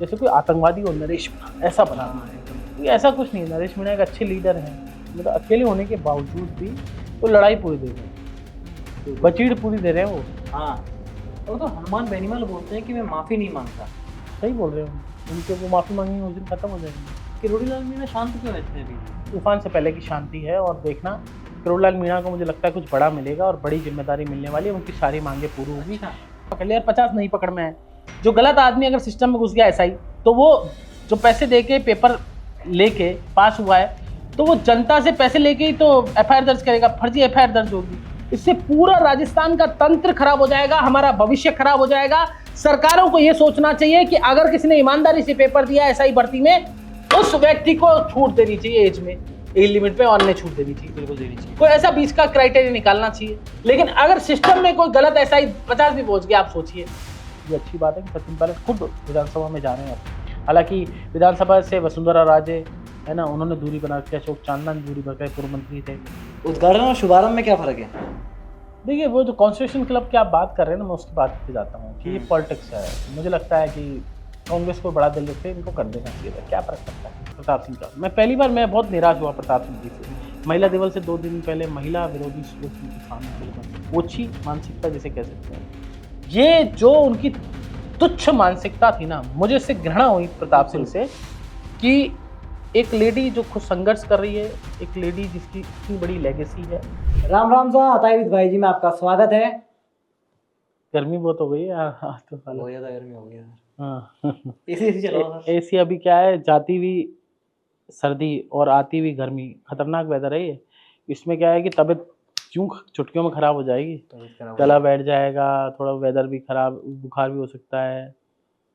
जैसे कोई आतंकवादी हो नरेश मीणा, ऐसा बना दिया। तो ऐसा कुछ नहीं है, नरेश मीणा एक अच्छे लीडर हैं, मतलब अकेले होने के बावजूद भी वो लड़ाई पूरी दे रहे हैं, बचीड़ पूरी दे रहे हैं वो। हाँ, और तो हनुमान बेनीवाल बोलते हैं कि मैं माफ़ी नहीं मांगता। सही बोल रहे हो, उनके वो माफ़ी मांगेंगे उस दिन खत्म हो जाएंगे। किरोड़ीलाल मीणा शांत क्यों रहते हैं अभी? तूफान से पहले की शांति है, और देखना किरोड़ीलाल मीणा को मुझे लगता है कुछ बड़ा मिलेगा और बड़ी जिम्मेदारी मिलने वाली है, उनकी सारी मांगे पूरी होगी। अच्छा। पकड़ लिया, 50 नहीं पकड़ में है। जो गलत आदमी अगर सिस्टम में घुस गया ऐसा ही, तो वो जो पैसे दे के पेपर लेके पास हुआ है, तो वो जनता से पैसे लेके ही तो एफआईआर दर्ज करेगा, फर्जी एफआईआर दर्ज होगी। इससे पूरा राजस्थान का तंत्र खराब हो जाएगा, हमारा भविष्य खराब हो जाएगा। सरकारों को यह सोचना चाहिए कि अगर किसी ने ईमानदारी से पेपर दिया एसआई भर्ती में, उस व्यक्ति को छूट देनी चाहिए, एज में, एज लिमिट पे, और नहीं छूट देनी चाहिए, बिल्कुल देनी चाहिए। कोई ऐसा बीच का क्राइटेरिया निकालना चाहिए। लेकिन अगर सिस्टम में कोई गलत एसआई 50 भी पहुंच गया, आप सोचिए। ये अच्छी बात है कि सचिन पायलट खुद विधानसभा में जा रहे हैं। हालांकि विधानसभा से वसुंधरा राजे है ना, उन्होंने दूरी बना रखी है, अशोक चांदना दूरी बना, पूर्व मंत्री थे। उद्घाटन और शुभारंभ में क्या फ़र्क है? देखिए, वो जो कॉन्स्टिट्यूशन क्लब की आप बात कर रहे हैं ना, मैं उसकी बात पे जाता हूँ कि ये पॉलिटिक्स है। मुझे लगता है कि कांग्रेस को बड़ा दिल रखते, इनको कर देना चाहिए था, क्या फर्क पड़ता है। प्रताप सिंह का मैं पहली बार मैं बहुत निराश हुआ प्रताप सिंह जी से। महिला दिवस से 2 दिन पहले महिला विरोधी सोच उनके सामने, ओछी मानसिकता जिसे कह सकते हैं, ये जो उनकी तुच्छ मानसिकता थी ना, मुझे इससे घृणा हुई प्रताप सिंह से, कि एक लेडी जो खुद संघर्ष कर रही है, एक लेडी जिसकी इतनी बड़ी लेगेसी है। राम राम सा अताई विद भाई जी में आपका स्वागत है। गर्मी बहुत हो गई है यार, आज तो साला। बहुत ज़्यादा गर्मी हो गई यार। हाँ। एसी चलाओ सर। एसी अभी क्या है, जाती हुई सर्दी और आती हुई गर्मी, खतरनाक वेदर है ये। इसमें क्या है कि तबीयत क्यों चुटकियों में खराब हो जाएगी, गला बैठ जाएगा, थोड़ा वेदर भी खराब, बुखार भी हो सकता है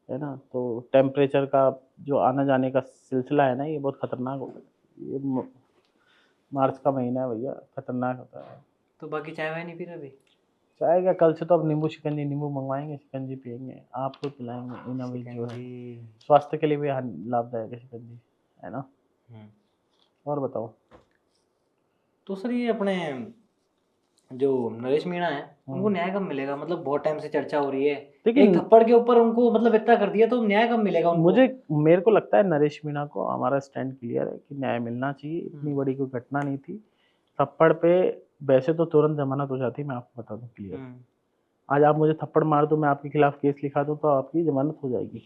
ना। तो टेम्परेचर का जो आना जाने का सिलसिला है ना, ये बहुत खतरनाक होगा। ये मार्च का महीना है भैया, खतरनाक होता है। तो बाकी चाय वाय नहीं पी रहे अभी? चाय क्या, कल से तो अब नींबू शिकंजी, नींबू मंगवाएंगे, शिकंजी पियेंगे, आपको पिलाएंगे। इन अभी जो है स्वास्थ्य के लिए भी लाभदायक है शिकंजी, है ना। और बताओ। तो सर ये अपने जो नरेश मीणा है, उनको न्याय कब मिलेगा? मतलब बहुत टाइम से चर्चा हो रही है, एक थप्पड़ के ऊपर उनको मतलब इतना कर दिया, तो न्याय कब मिलेगा उनको? मेरे को लगता है नरेश मीणा को, हमारा स्टैंड क्लियर है कि न्याय मिलना चाहिए। इतनी बड़ी कोई घटना नहीं थी। थप्पड़ पे वैसे तो तुरंत जमानत हो जाती, मैं आपको बता दूं क्लियर। आज आप मुझे थप्पड़ मार दो, मैं आपके खिलाफ केस लिखा दूं, तो आपकी जमानत हो जाएगी।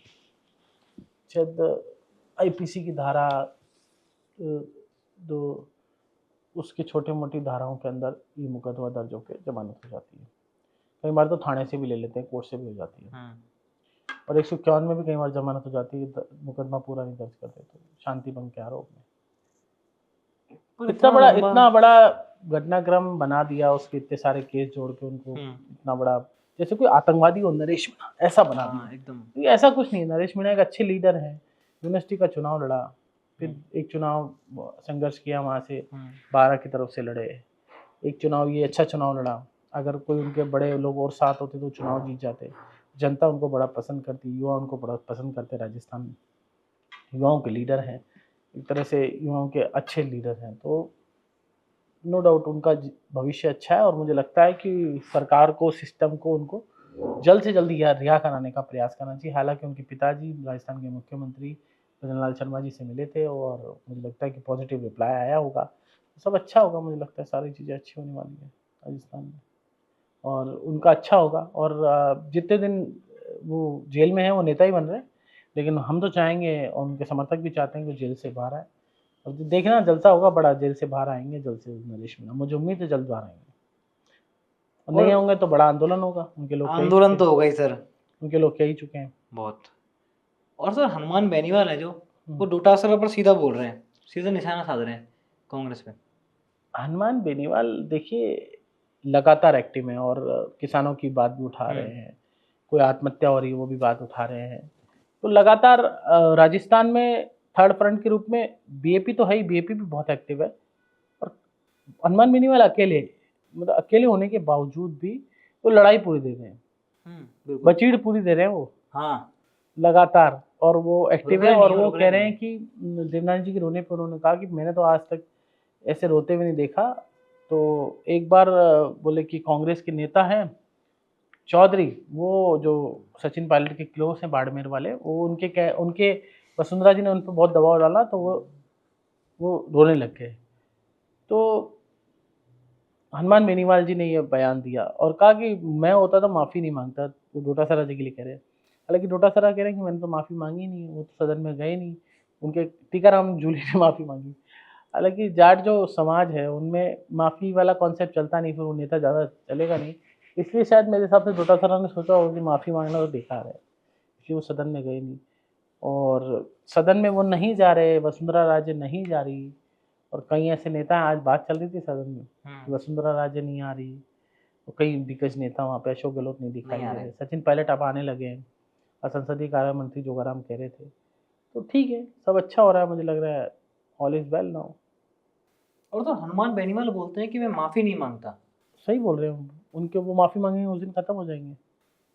शायद आईपीसी की धारा दो, उसकी छोटी मोटी धाराओं के अंदर ये मुकदमा दर्ज होकर जमानत हो जाती है। कई बार तो थाने से भी ले लेते हैं, कोर्ट से भी हो जाती है। और 151 में भी कई बार जमानत हो जाती है, मुकदमा पूरा नहीं दर्ज करते तो शांति भंग के आरोप में। इतना बड़ा घटनाक्रम बना दिया, उसके इतने सारे केस जोड़ के उनको इतना बड़ा, जैसे कोई आतंकवादी हो नरेश मीणा, ऐसा बना दिया एकदम। तो ऐसा कुछ नहीं है, नरेश मीणा एक अच्छे लीडर हैं। यूनिवर्सिटी का चुनाव लड़ा, फिर एक चुनाव संघर्ष किया, वहाँ से 12 की तरफ से लड़े, एक चुनाव, ये अच्छा चुनाव लड़ा। अगर कोई उनके बड़े लोग और साथ होते तो चुनाव जीत जाते। जनता उनको बड़ा पसंद करती, युवा उनको बड़ा पसंद करते। राजस्थान में युवाओं के लीडर हैं, एक तरह से युवाओं के अच्छे लीडर हैं। तो नो डाउट उनका भविष्य अच्छा है, और मुझे लगता है कि सरकार को, सिस्टम को, उनको जल्द से जल्द रिहा कराने का प्रयास करना चाहिए। हालांकि उनके पिताजी राजस्थान के मुख्यमंत्री भजनलाल शर्मा जी से मिले थे, और मुझे लगता है कि पॉजिटिव रिप्लाई आया होगा, सब अच्छा होगा। मुझे लगता है सारी चीज़ें अच्छी होने वाली है राजस्थान में, और उनका अच्छा होगा। और जितने दिन वो जेल में है, वो नेता ही बन रहे हैं, लेकिन हम तो चाहेंगे, और उनके समर्थक भी चाहते हैं कि जेल से बाहर आए। और देखना जलसा होगा बड़ा, जेल से बाहर आएंगे जल्द से नरेश मीणा, मुझे उम्मीद है जल्द बाहर आएंगे। और नहीं होंगे तो बड़ा आंदोलन होगा। उनके लोग आंदोलन तो होगा ही सर, उनके लोग कह ही चुके हैं बहुत। और सर हनुमान बेनीवाल है जो, वो डोटासरा पर सीधा बोल रहे हैं, सीधा निशाना साध रहे हैं कांग्रेस पे। हनुमान बेनीवाल देखिए लगातार एक्टिव है, और किसानों की बात भी उठा रहे हैं, कोई आत्महत्या हो रही है वो भी बात उठा रहे हैं। तो लगातार राजस्थान में थर्ड फ्रंट के रूप में बीएपी तो है ही, बीएपी भी बहुत एक्टिव है। और हनुमान बेनीवाल अकेले, मतलब अकेले होने के बावजूद भी वो लड़ाई पूरी दे रहे हैं, बचीड़ पूरी दे रहे हैं वो। हाँ, लगातार। और वो एक्टिव है, और वो कह रहे हैं कि देवनाथ जी के रोने पर उन्होंने कहा कि मैंने तो आज तक ऐसे रोते हुए नहीं देखा। तो एक बार बोले कि कांग्रेस के नेता हैं, चौधरी, वो जो सचिन पायलट के क्लोज हैं बाड़मेर वाले, वो उनके वसुंधरा जी ने उन पर बहुत दबाव डाला तो वो रोने लग गए। तो हनुमान बेनीवाल जी ने ये बयान दिया और कहा कि मैं होता तो माफ़ी नहीं मांगता, वो डोटासरा जी के लिए कह रहे हैं। हालांकि डोटासरा कह रहे हैं कि मैंने तो माफ़ी मांगी नहीं, वो तो सदन में गए नहीं, उनके टीकाराम जूली ने माफ़ी मांगी। हालांकि जाट जो समाज है उनमें माफ़ी वाला कॉन्सेप्ट चलता नहीं, फिर वो नेता ज़्यादा चलेगा नहीं, इसलिए शायद मेरे हिसाब से डोटासरा ने सोचा होगा कि माफ़ी मांगना तो बेकार है, इसलिए वो सदन में गए नहीं। और सदन में वो नहीं जा रहे, वसुंधरा राजे नहीं जा रही, और कई ऐसे नेता हैं, आज बात चल रही थी सदन में कि वसुंधरा राजे नहीं आ रही, तो कई दिग्गज नेता वहाँ पे, अशोक गहलोत नहीं दिखाई दे रहे, सचिन पायलट अब आने लगे हैं, और संसदीय कार्य मंत्री जोगाराम कह रहे थे। तो ठीक है, सब अच्छा हो रहा है, मुझे लग रहा है ऑल इज वेल नाउ। और तो हनुमान बेनीवाल बोलते हैं कि मैं माफ़ी नहीं मांगता। सही बोल रहे हैं, उनके वो माफ़ी मांगेंगे उस दिन खत्म हो जाएंगे।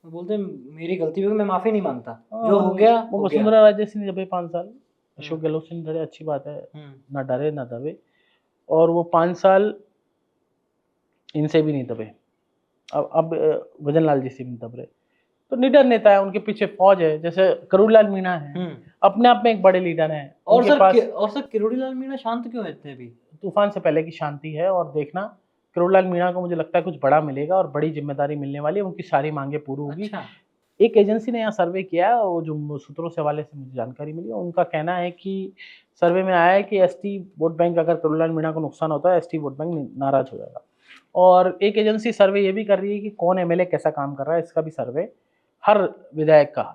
वो बोलते हैं मेरी गलती पे मैं माफ़ी नहीं मांगता, जो हो गया वो हो गया। वसुंधरा राजे से नहीं दबे 5 साल, अशोक गहलोत से नहीं डरे, अच्छी बात है, ना डरे ना दबे, और वो 5 साल इनसे भी नहीं दबे, अब भजन लाल जी से भी नहीं दब रहे, तो निडर नेता है, उनके पीछे फौज है, जैसे करोड़ीलाल मीणा है, अपने आप में एक बड़े लीडर हैं। और सर करोड़ीलाल मीणा शांत क्यों रहते हैं अभी? तूफान से पहले की शांति है, और देखना करोड़ीलाल मीणा को मुझे लगता है कुछ बड़ा मिलेगा और बड़ी जिम्मेदारी मिलने वाली है, उनकी सारी मांगे पूरी होगी। अच्छा। एक एजेंसी ने यहाँ सर्वे किया, वो जो सूत्रों से हवाले से मुझे जानकारी मिली, उनका कहना है कि सर्वे में आया है कि एसटी वोट बैंक, अगर करोड़ीलाल मीणा को नुकसान होता है, एसटी वोट बैंक नाराज हो जाएगा। और एक एजेंसी सर्वे ये भी कर रही है कि कौन एमएलए कैसा काम कर रहा है, इसका भी सर्वे, हर विधायक का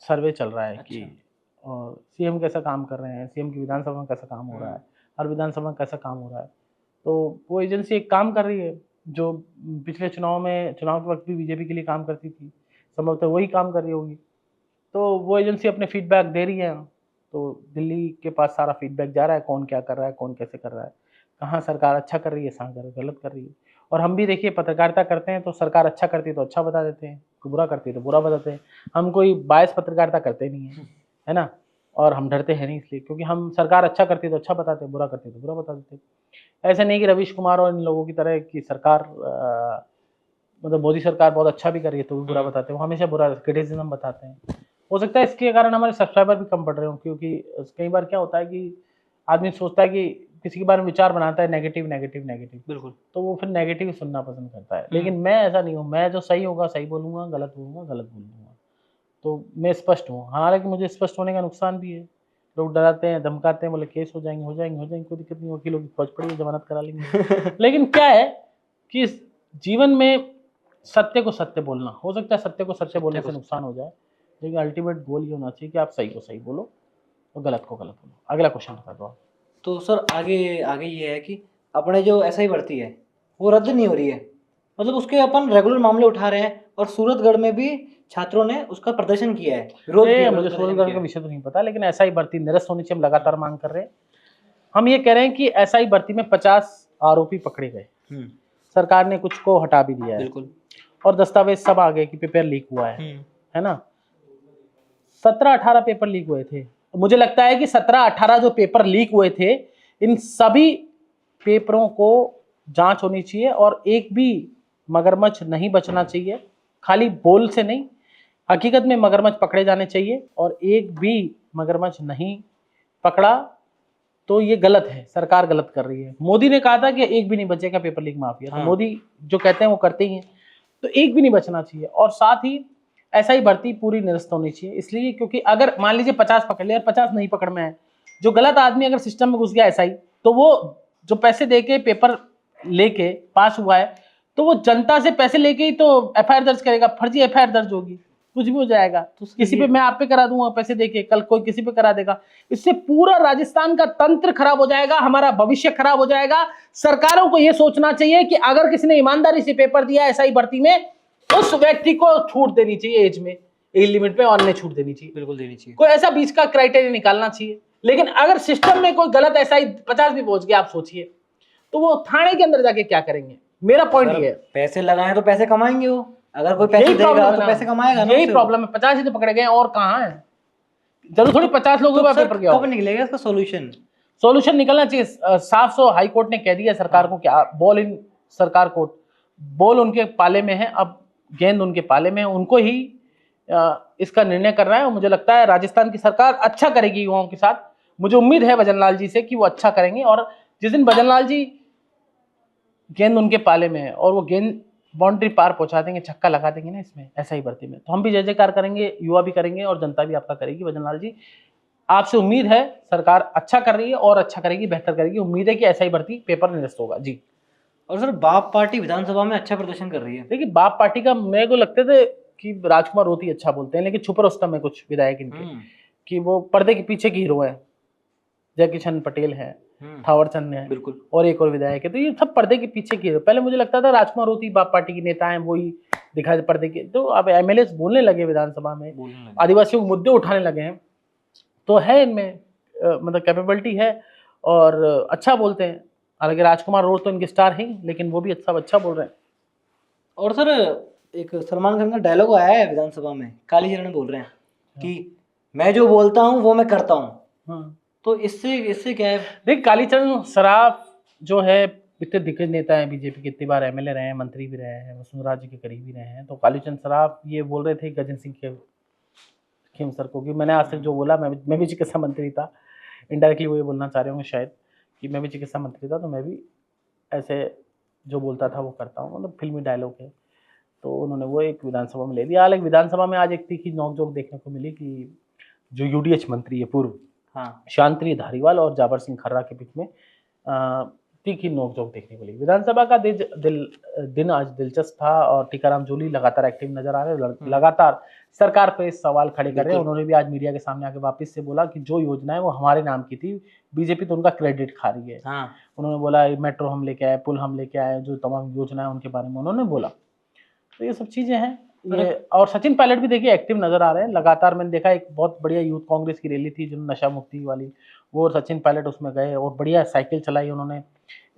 सर्वे चल रहा है। अच्छा। कि और सीएम कैसा काम कर रहे हैं, सीएम की विधानसभा में कैसा काम हो रहा है, हर विधानसभा में कैसा काम हो रहा है। तो वो एजेंसी एक काम कर रही है जो पिछले चुनाव के वक्त भी बीजेपी के लिए काम करती थी, संभवतः वही काम कर रही होगी। तो वो एजेंसी अपने फीडबैक दे रही है, तो दिल्ली के पास सारा फीडबैक जा रहा है, कौन क्या कर रहा है, कौन कैसे कर रहा है, कहाँ सरकार अच्छा कर रही है, कहाँ गलत कर रही है। और हम भी देखिए पत्रकारिता करते हैं, तो सरकार अच्छा करती है तो अच्छा बता देते हैं, बुरा करती है तो बुरा बताते हैं। हम कोई बायस पत्रकारिता करते नहीं है ना, और हम डरते हैं नहीं इसलिए, क्योंकि हम सरकार अच्छा करती है तो अच्छा बताते हैं, बुरा करती है तो बुरा बता देते हैं। ऐसा नहीं कि रवीश कुमार और इन लोगों की तरह की सरकार मतलब मोदी सरकार बहुत अच्छा भी कर रही है तो भी बुरा बताते हैं, वो हमेशा बुरा क्रिटिसिज्म बताते हैं। हो सकता है इसके कारण हमारे सब्सक्राइबर भी कम पड़ रहे हो, क्योंकि कई बार क्या होता है कि आदमी सोचता है कि किसी के बारे में विचार बनाता है नेगेटिव, बिल्कुल, तो वो फिर नेगेटिव ही सुनना पसंद करता है। लेकिन मैं ऐसा नहीं हूँ, मैं जो सही होगा सही बोलूँगा, गलत बोलूँगा गलत बोलूँगा, तो मैं स्पष्ट हूँ। हालांकि मुझे स्पष्ट होने का नुकसान भी है, लोग डराते हैं, धमकाते हैं, बोले केस हो जाएंगे, कोई दिक्कत नहीं, वकीलों की फौज पड़ी है, जमानत करा लेंगे। लेकिन क्या है कि जीवन में सत्य को सत्य बोलना, हो सकता है सत्य को सत्य बोलने से नुकसान हो जाए, लेकिन अल्टीमेट गोल ये होना चाहिए कि आप सही को सही बोलो और गलत को गलत बोलो। अगला क्वेश्चन बता दो आप। तो सर आगे ये है कि अपने जो एसआई भर्ती है वो रद्द नहीं हो रही है, मतलब उसके अपन रेगुलर मामले उठा रहे हैं, और सूरतगढ़ में भी छात्रों ने उसका प्रदर्शन किया है, विरोध किया। मुझे सूरतगढ़ का विषय तो नहीं पता, लेकिन एसआई भर्ती निरस्त होनी चाहिए, हम लगातार मांग कर रहे हैं। हम ये कह रहे हैं कि एसआई भर्ती में 50 आरोपी पकड़े गए, सरकार ने कुछ को हटा भी दिया है, बिल्कुल, और दस्तावेज सब आ गए कि पेपर लीक हुआ है ना। 17-18 पेपर लीक हुए थे, मुझे लगता है कि 17-18 जो पेपर लीक हुए थे, इन सभी पेपरों को जांच होनी चाहिए, और एक भी मगरमच्छ नहीं बचना चाहिए, खाली बोल से नहीं, हकीकत में मगरमच्छ पकड़े जाने चाहिए, और एक भी मगरमच्छ नहीं पकड़ा तो ये गलत है, सरकार गलत कर रही है। मोदी ने कहा था कि एक भी नहीं बचेगा पेपर लीक माफिया, तो मोदी जो कहते हैं वो करते ही हैं, तो एक भी नहीं बचना चाहिए। और साथ ही ऐसा ही भर्ती पूरी निरस्त होनी चाहिए, इसलिए क्योंकि अगर मान लीजिए 50 पकड़ लिया और 50 नहीं पकड़ में है, जो गलत आदमी अगर सिस्टम में घुस गया ऐसा ही, तो वो जो पैसे दे के पेपर लेके पास हुआ है, तो वो जनता से पैसे लेके ही तो एफआईआर दर्ज करेगा, फर्जी एफआईआर दर्ज होगी, कुछ भी हो जाएगा। तो किसी पे मैं आप पे करा दूंगा पैसे देके, कल कोई किसी पे करा देगा, इससे पूरा राजस्थान का तंत्र खराब हो जाएगा, हमारा भविष्य खराब हो जाएगा। सरकारों को यह सोचना चाहिए कि अगर किसी ने ईमानदारी से पेपर दिया एसआई भर्ती में, उस व्यक्ति को छूट देनी चाहिए, एज लिमिट में और छूट देनी चाहिए, बिल्कुल देनी चाहिए, कोई ऐसा बीच का क्राइटेरिया निकालना चाहिए। लेकिन अगर सिस्टम में कोई गलत एसआई 50 भी पहुंच गया, आप सोचिए तो वो थाने के अंदर जाके क्या करेंगे। मेरा पॉइंट ये है, पैसे लगाए तो पैसे कमाएंगे वो, अगर कोई पैसे देगा तो पैसे कमाएगा ना। यही प्रॉब्लम है, 50 ही तो पकड़े गए और कहाँ है, जरूर थोड़ी 50 लोगों का पेपर गया। कब निकलेगा इसका सॉल्यूशन निकलना चाहिए साफ। सो हाई कोर्ट ने कह दिया सरकार को, क्या बॉल इन सरकार कोर्ट, बॉल उनके पाले में है, अब गेंद उनके पाले में है, उनको ही इसका निर्णय करना है। और मुझे लगता है राजस्थान की सरकार अच्छा करेगी युवाओं के साथ। मुझे उम्मीद है भजनलाल जी से कि वो अच्छा करेंगे, और जिस दिन भजनलाल जी गेंद उनके पाले में है और वो गेंद बाउंड्री पार पहुंचा देंगे, छक्का लगा देंगे ना इसमें SI भर्ती में, तो हम भी जय जयकार करेंगे, युवा भी करेंगे और जनता भी आपका करेगी। भजनलाल जी, आपसे उम्मीद है, सरकार अच्छा कर रही है और अच्छा करेगी, बेहतर करेगी। उम्मीद है कि SI भर्ती पेपर निरस्त होगा जी। और सर बाप पार्टी विधानसभा में अच्छा प्रदर्शन कर रही है। देखिए बाप पार्टी का मेरे को लगते थे कि राजकुमार रोती अच्छा बोलते हैं, लेकिन छुप रुस्तम में कुछ विधायक इनके कि वो पर्दे के पीछे की हीरो है। जय किशन पटेल है, थावर चंद है, बिल्कुल, और एक और विधायक है, तो ये सब पर्दे के पीछे की हीरो। पहले मुझे लगता था राजकुमार रोती बाप पार्टी के नेता हैं, वही दिखाई पर्दे के, तो अब MLAs बोलने लगे विधानसभा में, आदिवासियों के मुद्दे उठाने लगे हैं, तो है इनमें मतलब कैपेबिलिटी है और अच्छा बोलते हैं। हालांकि राजकुमार रोड तो इनके स्टार हैं, लेकिन वो भी अच्छा बोल रहे हैं। और सर एक सलमान खान का डायलॉग आया है विधानसभा में, कालीचरण बोल रहे हैं कि मैं जो बोलता हूँ वो मैं करता हूँ। तो इससे क्या है? देख, कालीचरण सराफ जो है, इतने दिग्गज नेता हैं बीजेपी के, इतनी बार MLA रहे हैं, मंत्री भी रहे हैं, वसुंधरा जी के करीब भी रहे हैं, तो कालीचरण सराफ ये बोल रहे थे गजेंद्र सिंह के खेमसर को कि मैंने आज तक जो बोला, मैं भी चिकित्सा मंत्री था, इनडायरेक्टली वो ये बोलना चाह रहे होंगे शायद कि मैं भी चिकित्सा मंत्री था, तो मैं भी ऐसे जो बोलता था वो करता हूँ, मतलब फिल्मी डायलॉग है। तो उन्होंने वो एक विधानसभा में ले लिया। हालांकि विधानसभा में आज एक तीखी नोकझोंक देखने को मिली कि जो UDH मंत्री है पूर्व, शांति धारीवाल और जाबर सिंह खर्रा के बीच में तीखी नोकझोंक देखने को मिली। विधानसभा का दिन आज दिलचस्प था और टीकाराम जूली लगातार एक्टिव नजर आ रहे हैं, लगातार सरकार पे सवाल खड़े कर रहे हैं। उन्होंने भी आज मीडिया के सामने आके वापस से बोला कि जो योजना है वो हमारे नाम की थी, बीजेपी तो उनका क्रेडिट खा रही है। उन्होंने बोला मेट्रो हम लेके आए, पुल हम लेके आए, जो तमाम योजना है उनके बारे में उन्होंने बोला। तो ये सब चीजें हैं ये। और सचिन पायलट भी देखिए एक्टिव नजर आ रहे हैं लगातार। मैंने देखा एक बहुत बढ़िया यूथ कांग्रेस की रैली थी जो नशा मुक्ति वाली, वो सचिन पायलट उसमें गए और बढ़िया साइकिल चलाई उन्होंने,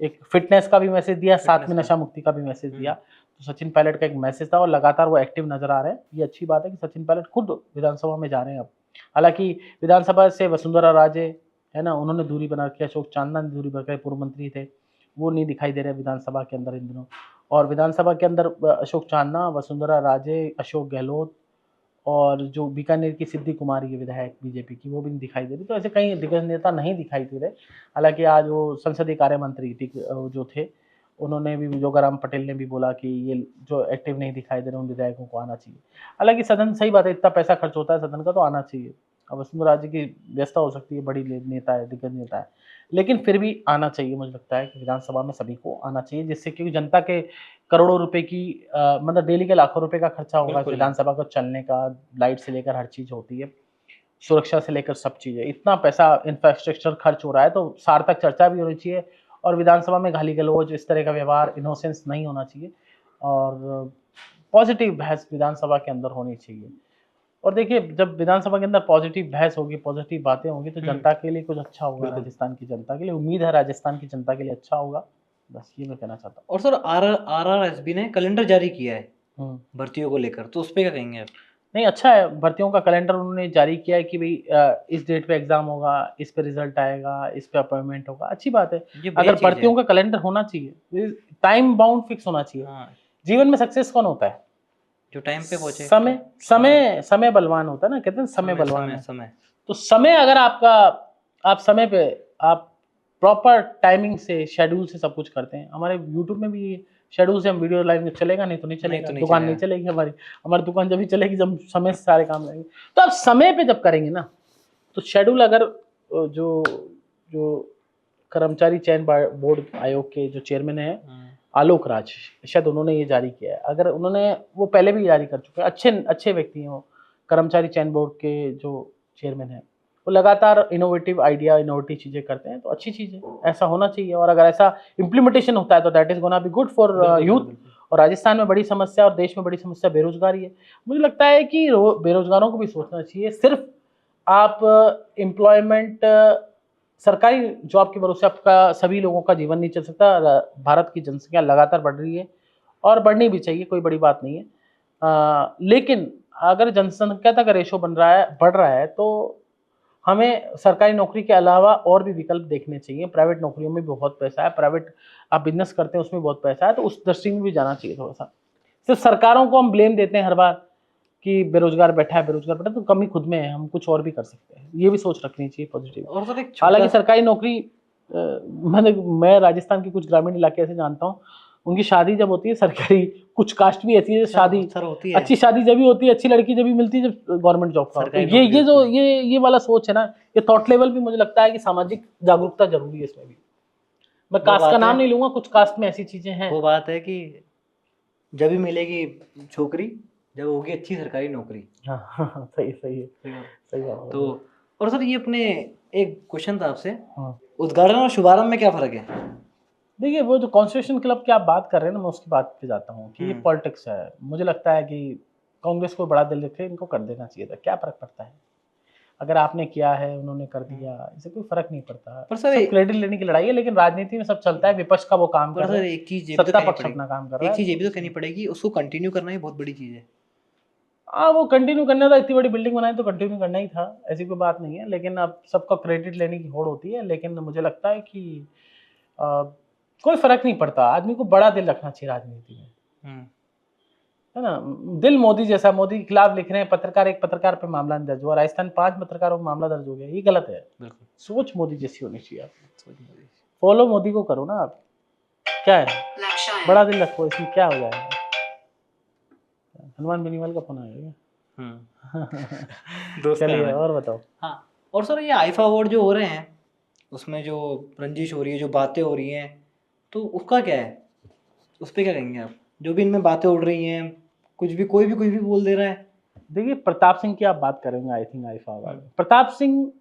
एक फिटनेस का भी मैसेज दिया, साथ में नशा मुक्ति का भी मैसेज दिया। तो सचिन पायलट का एक मैसेज था और लगातार वो एक्टिव नजर आ रहे हैं। ये अच्छी बात है कि सचिन पायलट खुद विधानसभा में जा रहे हैं अब। हालांकि विधानसभा से वसुंधरा राजे है ना, उन्होंने दूरी बना रखी है, अशोक चांदना ने दूरी बना, पूर्व मंत्री थे, वो नहीं दिखाई दे रहे विधानसभा के अंदर इन दिनों। और विधानसभा के अंदर अशोक चांदना, वसुंधरा राजे, अशोक गहलोत और जो बीकानेर की सिद्धि कुमारी है विधायक बीजेपी की, वो भी नहीं दिखाई दे रही। तो ऐसे कई दिग्गज नेता नहीं दिखाई दे रहे। हालांकि आज वो संसदीय कार्य मंत्री जो थे, उन्होंने भी, जोगाराम पटेल ने भी बोला कि ये जो एक्टिव नहीं दिखाई दे रहे उन विधायकों को आना चाहिए। हालांकि सदन, सही बात है, इतना पैसा खर्च होता है सदन का, तो आना चाहिए। अब वसुंधरा जी की व्यवस्था हो सकती है, बड़ी नेता है, दिग्गज नेता है, लेकिन फिर भी आना चाहिए। मुझे लगता है कि विधानसभा में सभी को आना चाहिए, जिससे क्योंकि जनता के करोड़ों रुपए की मतलब डेली के लाखों रुपए का खर्चा होगा विधानसभा को चलने का, लाइट से लेकर हर चीज होती है, सुरक्षा से लेकर सब चीजें, इतना पैसा इंफ्रास्ट्रक्चर खर्च हो रहा है, तो सार्थक चर्चा भी होनी चाहिए। और विधानसभा में गाली गलौज, इस तरह का व्यवहार, इनोसेंस नहीं होना चाहिए और पॉजिटिव बहस विधानसभा के अंदर होनी चाहिए। और देखिए, जब विधानसभा के अंदर पॉजिटिव बहस होगी, पॉजिटिव बातें होंगी, तो जनता के लिए कुछ अच्छा होगा, राजस्थान की जनता के लिए। उम्मीद है राजस्थान की जनता के लिए अच्छा होगा, बस ये मैं कहना चाहता हूँ। और सर RRSB ने कैलेंडर जारी किया है भर्तियों को लेकर, तो उस पर क्या कहेंगे आप? नहीं, अच्छा है, भर्तियों का कैलेंडर उन्होंने जारी किया है कि भाई इस डेट पे एग्जाम होगा, इस पे रिजल्ट आएगा, इस पे अपॉइंटमेंट होगा, अच्छी बात है। अगर भर्तियों का कैलेंडर होना चाहिए, टाइम बाउंड फिक्स होना चाहिए। जीवन में सक्सेस कौन होता है? जो टाइम पे पहुंचे। समय बलवान होता है ना, कहते हैं समय बलवान है। तो समय अगर आप समय पे, आप प्रॉपर टाइमिंग से, शेड्यूल से सब कुछ करते हैं। हमारे यूट्यूब में भी शेड्यूल से हम वीडियो लाइन चलेगा, नहीं तो नहीं चलेगा, दुकान नहीं चलेगी हमारी दुकान जब भी चलेगी जब समय से सारे काम लगेंगे। तो आप समय पे जब करेंगे ना, तो शेड्यूल, अगर जो कर्मचारी चयन बोर्ड आयोग के जो चेयरमैन है आलोक राज, शायद उन्होंने ये जारी किया है, अगर उन्होंने, वो पहले भी जारी कर चुके हैं, अच्छे व्यक्ति हैं वो, कर्मचारी चयन बोर्ड के जो चेयरमैन हैं, वो लगातार इनोवेटिव आइडिया, इनोवेटिव चीजें करते हैं, तो अच्छी चीज है, ऐसा होना चाहिए। और अगर ऐसा इम्प्लीमेंटेशन होता है तो that is gonna be good for youth. और राजस्थान में बड़ी समस्या और देश में बड़ी समस्या बेरोजगारी है। मुझे लगता है कि बेरोजगारों को भी सोचना चाहिए। सिर्फ आप एम्प्लॉयमेंट, सरकारी जॉब के भरोसे आपका सभी लोगों का जीवन नहीं चल सकता। भारत की जनसंख्या लगातार बढ़ रही है और बढ़नी भी चाहिए, कोई बड़ी बात नहीं है। लेकिन अगर जनसंख्या तक रेशो बढ़ रहा है तो हमें सरकारी नौकरी के अलावा और भी विकल्प देखने चाहिए। प्राइवेट नौकरियों में भी बहुत पैसा है, प्राइवेट आप बिजनेस करते हैं उसमें बहुत पैसा है, तो उस दृष्टि में भी जाना चाहिए थोड़ा सा। सिर्फ सरकारों को हम ब्लेम देते हैं हर बार कि बेरोजगार बैठा है, तो कमी खुद में है, हम कुछ और भी कर सकते हैं, ये भी सोच रखनी चाहिए पॉजिटिव। और सर एक हालांकि सरकारी नौकरी मैं राजस्थान के कुछ ग्रामीण इलाके ऐसे जानता हूँ, उनकी शादी जब होती है सरकारी, कुछ कास्ट भी ऐसी है शादी सर होती है, अच्छी शादी जब भी होती है, अच्छी लड़की जब भी मिलती है जब गवर्नमेंट जॉब का। तो ये जो ये वाला सोच है ना, ये थॉट लेवल भी मुझे लगता है कि सामाजिक जागरूकता जरूरी है इसमें भी। मैं कास्ट का नाम नहीं लूंगा, कुछ कास्ट में ऐसी चीजें हैं। वो बात है कि जब भी मिलेगी छोकरी जब होगी अच्छी सरकारी नौकरी। हाँ, सही सही बात। तो और सर ये अपने एक क्वेश्चन था आपसे, उद्घाटन और शुभारंभ में क्या फर्क है? देखिए वो जो कॉन्स्टिट्यूशन क्लब की आप बात कर रहे हैं ना, मैं उसकी बात पे जाता हूँ कि ये पॉलिटिक्स है। मुझे लगता है कि कांग्रेस को बड़ा दिल रखे, इनको कर देना चाहिए था, क्या फर्क पड़ता है अगर आपने किया है, उन्होंने कर दिया, इससे कोई फर्क नहीं पड़ता। पर सर सब क्रेडिट लेने की लड़ाई है, लेकिन राजनीति में सब चलता है, विपक्ष का वो काम कर रहा है, एक चीज सत्ता पक्ष अपना काम कर रहा है। एक चीज ये भी तो कहनी पड़ेगी, उसको कंटिन्यू करना ही बहुत बड़ी चीज है। हाँ, वो कंटिन्यू करना था, इतनी बड़ी बिल्डिंग बनाई तो कंटिन्यू करना ही था, ऐसी कोई बात नहीं है। लेकिन अब सबका क्रेडिट लेने की होड़ होती है, लेकिन मुझे लगता है कि कोई फर्क नहीं पड़ता, आदमी को बड़ा दिल रखना चाहिए राजनीति में, है ना। दिल मोदी जैसा, मोदी के खिलाफ लिख रहे हैं पत्रकार, एक पत्रकार पे मामला दर्ज हुआ, राजस्थान 5 पत्रकारों पर मामला दर्ज हो गया, ये गलत है। बिल्कुल सोच मोदी जैसी होनी चाहिए, आप फॉलो मोदी को करो ना आप, क्या है बड़ा दिल रखो, इसमें क्या हो जाएगा। हनुमान बेनीवाल का फोन आएगा। चलिए और बताओ। हाँ, और सर ये आईफा अवार्ड जो हो रहे हैं उसमें जो रंजिश हो रही है, जो बातें हो रही हैं, तो उसका क्या है, उस पर क्या कहेंगे आप? जो भी इनमें बातें उड़ रही हैं, कुछ भी कोई भी बोल दे रहा है। देखिए प्रताप सिंह की आप बात करेंगे, I think IIFA award. Pratap Singh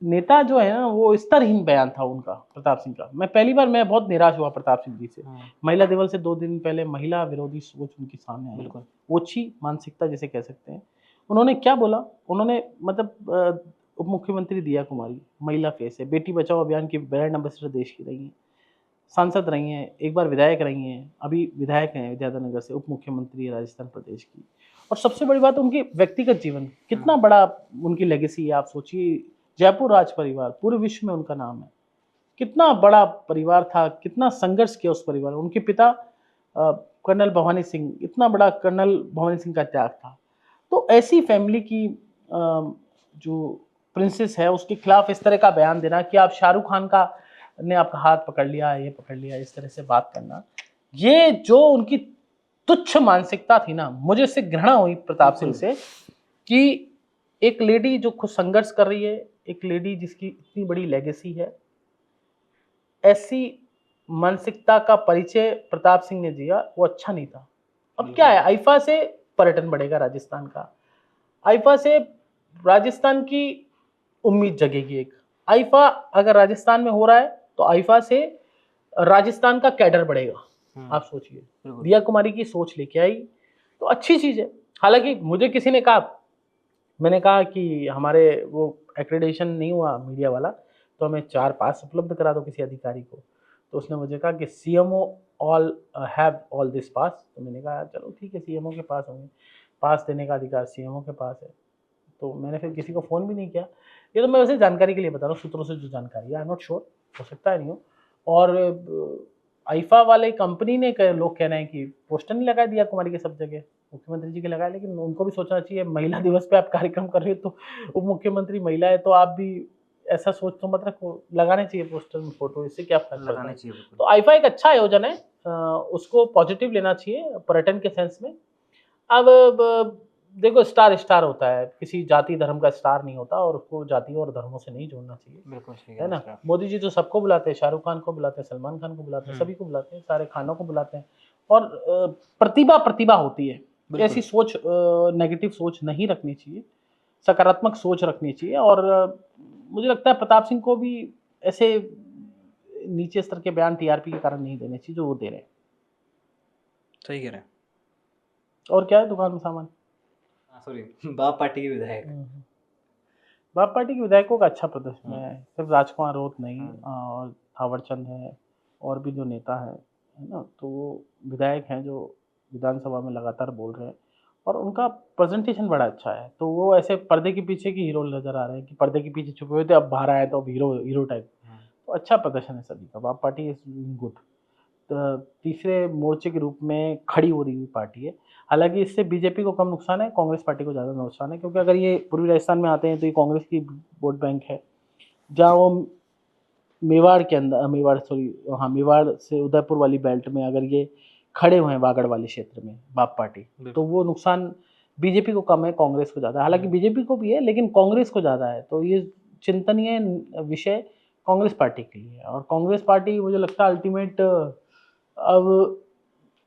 नेता जो है ना, वो स्तरहीन बयान था उनका, प्रताप सिंह का। मैं बहुत निराश हुआ प्रताप सिंह जी से। महिला दिवस से 2 दिन पहले महिला विरोधी सोच उनकी सामने आई, बिल्कुल ओछी मानसिकता जिसे कह सकते हैं। उन्होंने क्या बोला, उन्होंने मतलब उप मुख्यमंत्री दिया कुमारी महिला फेस है, बेटी बचाओ अभियान की ब्रांड एम्बेसडर देश की रही है, सांसद रही हैं, एक बार विधायक रही हैं, अभी विधायक हैं विद्याधर नगर से, उप मुख्यमंत्री राजस्थान प्रदेश की। और सबसे बड़ी बात उनके व्यक्तिगत जीवन, कितना बड़ा उनकी लेगेसी है। आप सोचिए, जयपुर राज परिवार पूरे विश्व में उनका नाम है, कितना बड़ा परिवार था, कितना संघर्ष किया उस परिवार। उनके पिता कर्नल भवानी सिंह, इतना बड़ा कर्नल भवानी सिंह का त्याग था। तो ऐसी फैमिली की जो प्रिंसेस है, उसके खिलाफ इस तरह का बयान देना कि आप शाहरुख खान का ने आपका हाथ पकड़ लिया, ये पकड़ लिया, इस तरह से बात करना, ये जो उनकी तुच्छ मानसिकता थी ना, मुझे इससे घृणा हुई प्रताप सिंह से कि एक लेडी जो खुद संघर्ष कर रही है, एक लेडी जिसकी इतनी बड़ी लेगेसी है, ऐसी मानसिकता का परिचय प्रताप सिंह ने दिया, वो अच्छा नहीं था। अब क्या है, आईफा से पर्यटन बढ़ेगा राजस्थान का, आईफा से राजस्थान की उम्मीद जगेगी। एक आईफा अगर राजस्थान में हो रहा है तो आईफा से राजस्थान का कैडर बढ़ेगा। आप सोचिए, दिया कुमारी की सोच लेके आई तो अच्छी चीज है। हालांकि मुझे किसी ने कहा, मैंने कहा कि हमारे वो एक्रेडिटेशन नहीं हुआ मीडिया वाला, तो हमें 4 पास उपलब्ध करा दो किसी अधिकारी को। तो उसने मुझे कहा कि CMO all have all this pass. तो मैंने कहा चलो ठीक है, सीएमओ के पास होंगे, पास देने का अधिकार सीएमओ के पास है। तो मैंने फिर किसी को फ़ोन भी नहीं किया। ये तो मैं वैसे जानकारी के लिए बता रहा हूँ, सूत्रों से जो जानकारी है, आई एम नॉट श्योर, हो सकता है नहीं हो। और आईफा वाले कंपनी ने लोग कह रहे हैं कि पोस्टर नहीं लगा दिया कुमारी के सब जगह, मुख्यमंत्री जी के लगाया, लेकिन उनको भी सोचना चाहिए, महिला दिवस पे आप कार्यक्रम कर रहे हो तो उप मुख्यमंत्री महिला है, तो आप भी ऐसा सोच तो मत रखो, लगाने चाहिए पोस्टर में फोटो, इससे क्या फर्क पड़ता है। तो आईफा एक अच्छा आयोजन है, उसको पॉजिटिव लेना चाहिए पर्यटन के सेंस में। अब देखो, स्टार होता है, किसी जाति धर्म का स्टार नहीं होता, और उसको जातियों और धर्मों से नहीं जोड़ना चाहिए, बिल्कुल है ना। मोदी जी तो सबको बुलाते हैं, शाहरुख खान को बुलाते हैं, सलमान खान को बुलाते हैं, सभी को बुलाते हैं, सारे खानों को बुलाते हैं। और प्रतिभा होती है, ऐसी सोच, नेगेटिव सोच नहीं रखनी चाहिए, सकारात्मक सोच रखनी चाहिए। और मुझे लगता है प्रताप सिंह को भी ऐसे नीचे स्तर के बयान टीआरपी के कारण नहीं देने चाहिए जो वो दे रहे हैं। सही कह रहे हैं। और क्या है दुकान में सामान? सॉरी, बाप पार्टी के विधायक, बाप पार्टी के विधायकों का अच्छा प्रदर्शन है, सिर्फ राजकुमार रोत नहीं, और थावरचंद है, और भी जो नेता है ना, तो वो विधायक हैं जो विधानसभा में लगातार बोल रहे हैं, और उनका प्रेजेंटेशन बड़ा अच्छा है। तो वो ऐसे पर्दे के पीछे की हीरो नजर आ रहे हैं कि पर्दे के पीछे छुपे हुए थे, अब बाहर आए तो अब हीरो टाइप। तो अच्छा प्रदर्शन है सभी का, बाप पार्टी इज गुड। तीसरे मोर्चे के रूप में खड़ी हो रही हुई पार्टी है। हालाँकि इससे बीजेपी को कम नुकसान है, कांग्रेस पार्टी को ज़्यादा नुकसान है, क्योंकि अगर ये पूर्वी राजस्थान में आते हैं तो ये कांग्रेस की वोट बैंक है। जहाँ वो मेवाड़ के अंदर, मेवाड़ से उदयपुर वाली बेल्ट में अगर ये खड़े हुए हैं बागड़ वाले क्षेत्र में बाप पार्टी, तो वो नुकसान बीजेपी को कम है, कांग्रेस को ज़्यादा है। हालाँकि बीजेपी को भी है, लेकिन कांग्रेस को ज़्यादा है। तो ये चिंतनीय विषय कांग्रेस पार्टी के लिए है, और कांग्रेस पार्टी मुझे लगता है अल्टीमेट अब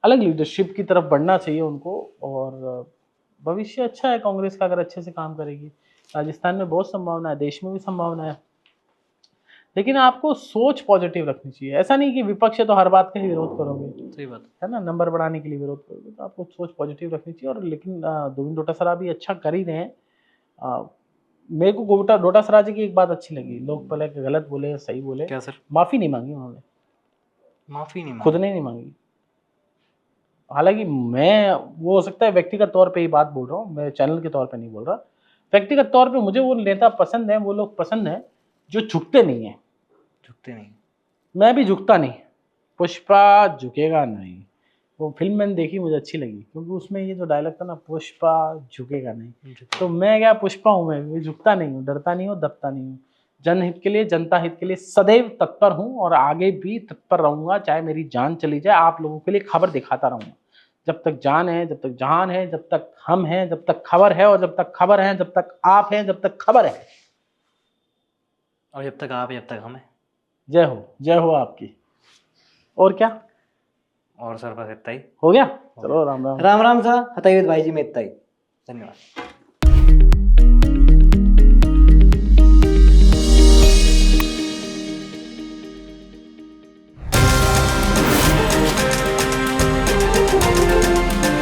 अलग लीडरशिप की तरफ बढ़ना चाहिए उनको, और भविष्य अच्छा है कांग्रेस का अगर अच्छे से काम करेगी। राजस्थान में बहुत संभावना है, देश में भी संभावना है, लेकिन आपको सोच पॉजिटिव रखनी चाहिए। ऐसा नहीं कि विपक्ष है तो हर बात का ही विरोध करोगे, सही बात है ना, नंबर बढ़ाने के लिए विरोध करोगे, तो आपको सोच पॉजिटिव रखनी चाहिए। और लेकिन गोविंद डोटासरा भी अच्छा कर ही रहे हैं। मेरे को डोटासरा जी की एक बात अच्छी लगी, लोग पहले गलत बोले सही बोले, क्या सर? माफ़ी नहीं मांगी उन्होंने, माफी नहीं खुद ने नहीं मांगी। हालांकि मैं, वो हो सकता है व्यक्तिगत तौर पे ही बात बोल रहा हूँ, मैं चैनल के तौर पे नहीं बोल रहा, व्यक्तिगत तौर पे मुझे वो नेता पसंद है, वो लोग पसंद हैं जो झुकते नहीं हैं। झुकते नहीं। मैं भी झुकता नहीं, पुष्पा झुकेगा नहीं, वो फिल्म मैंने देखी, मुझे अच्छी लगी, क्योंकि उसमें ये जो डायलॉग था ना, पुष्पा झुकेगा नहीं, तो मैं क्या पुष्पा हूँ, मैं झुकता नहीं हूँ, डरता नहीं हूँ, दबता नहीं हूँ। जनहित के लिए, जनता हित के लिए सदैव तत्पर हूँ, और आगे भी तत्पर रहूंगा, चाहे मेरी जान चली जाए। आप लोगों के लिए खबर दिखाता रहूंगा, जब तक जान है, जब तक जहान है, जब तक हम हैं, जब तक खबर है, और जब तक खबर है, जब तक आप हैं, जब तक खबर है, और जब तक आप, जब तक हम हैं। जय हो आपकी। और क्या, और सर बस इतना ही हो गया? चलो, राम राम। राम राम सा हतायुत भाई जी में इतना ही। धन्यवाद।